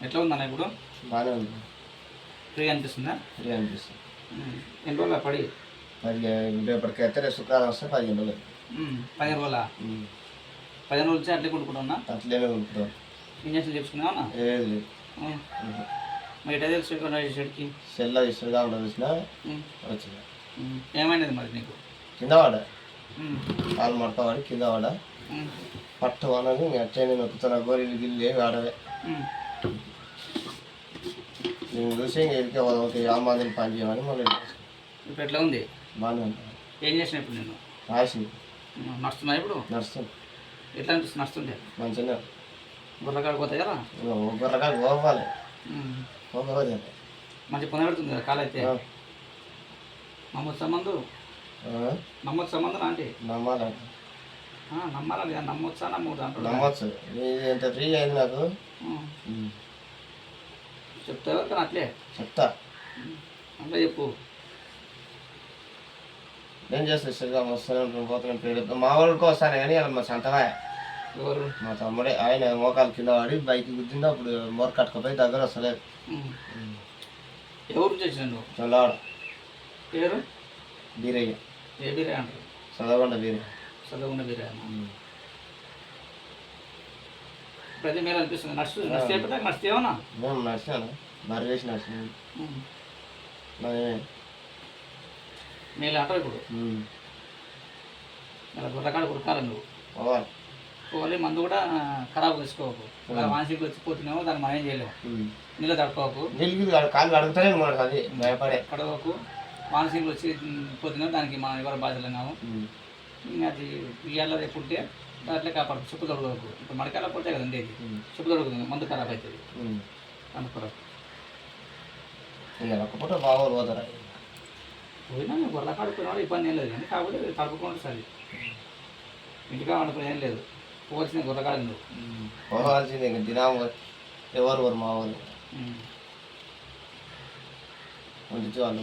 ఎట్లా ఉందన్న ఇప్పుడు? బాగానే ఉంది. ఫ్రీ అనిపిస్తుందా? ఫ్రీ అనిపిస్తుంది. ఎన్ని రోజులు పడి? 15 రేపటికైతే రేపు శుక్రవారం వస్తే 15 రోజులు. 15 రోజుల? 15 రోజులు వచ్చి అట్లే కొనుక్కుంటున్నా? అట్లనే కొనుక్కుంటాం. ఇంజక్షన్ చేసుకున్నావా? ఏది లేదు. మరి ఎట్లా తెలుసు చెడుకి? సెల్లో ఇసురుగా ఉండదు చూసినా వచ్చింది. ఏమైనది మరి నీకు? కింద వాడ కాలు మడతవాడి కింద వాడ పట్టు అనని అట్లనే నొక్కుతున్న గోరీలు గిల్లు ఏమి ఆడవే. నేను చూసి ఇంకే ఒక 50 మందిని పని చేయమని మళ్ళీ. ఇప్పుడు ఎట్లా ఉంది? బాగానే ఉంది. ఏం చేసిన ఇప్పుడు నేను? రాసింది. నడుస్తున్నా ఇప్పుడు? నడుస్తుంది. ఎట్లా అనిపిస్తుంది నడుస్తుంటే? మంచిగా గుర్రకాడికి పోతాయి కదా? గుర్రకాడికి పోవాలి. పోకపోతే మంచి పొంద పెడుతుంది కదా కాలు అయితే. నమ్మొచ్చు సంబంధం? నమ్మొచ్చు సంబంధం అంటే నమ్మాలి. నమ్మాలి కదా, నమ్మొచ్చా నమ్మొద్దు అంటారు. నమ్మొచ్చు. ఎంత ఫ్రీ అయింది నాకు. చెప్తావా కానీ అట్లే చెప్తా. అట్లా చెప్పు. ఏం చేస్తాను సరిగా వస్తాను పోతున్నాను పేరు మా వాళ్ళకి వస్తాను కానీ అలా మా సంతగా ఎవరు? మా తమ్ముడే. ఆయన మోకాలు కింద వాడి బైక్ గుద్దింది. అప్పుడు మోర కట్టుకుపోయి దగ్గర వస్తలేదు. ఎవరు చేసినాడు? చల్లవాడ పేరు బీరయ్య. ఏ బీరయ్య అంటారు? చదవకుండా బీరయ్య. చదవకుండా బీరయ్య. ప్రతి మేలు అనిపిస్తుంది. నడిస్తే నడిస్తేవనా? మేము నడిచాను. బర్రె వేసి నడిచాను. మేలు అంటావు ఇప్పుడు. ఇలా గుర్రకాడ కురకాలి నువ్వు. పోవాలి. మందు కూడా ఖరాబ్ తీసుకోకు. మానసిక వచ్చి పోతున్నావు, దాన్ని మనం ఏం చేయలేము. నీళ్ళు తడుకోకు. కాళ్ళు అడుగుతానే అది భయపడే కడవకు. మానసిక వచ్చి పోతున్నావు, దానికి మనం ఎవరు బాధ్యత కావు. అది ఇవాళ రేపు ఉంటే దాంట్లో కాపాడు. చెప్పు తొడగకు. ఇప్పుడు మడికాయలు పోతాయి కదండి, ఇది చెప్పు తొడగదు, మందు ఖరాబ్ అవుతుంది. అనుకోరా ఒక్కపూట బాగోలు పోతారా? పోయినా నువ్వు గొర్రె కాడుకున్నాడు ఇబ్బంది ఏం లేదు, కానీ కాకపోతే తడుపుకోండి సరే. ఇంటికా వండుకుని ఏం లేదు. పోవాల్సింది గుర్రకాడ నువ్వు. పోవాల్సింది ఇంకా దినం ఎవరు మా వాళ్ళు వండించే వాళ్ళు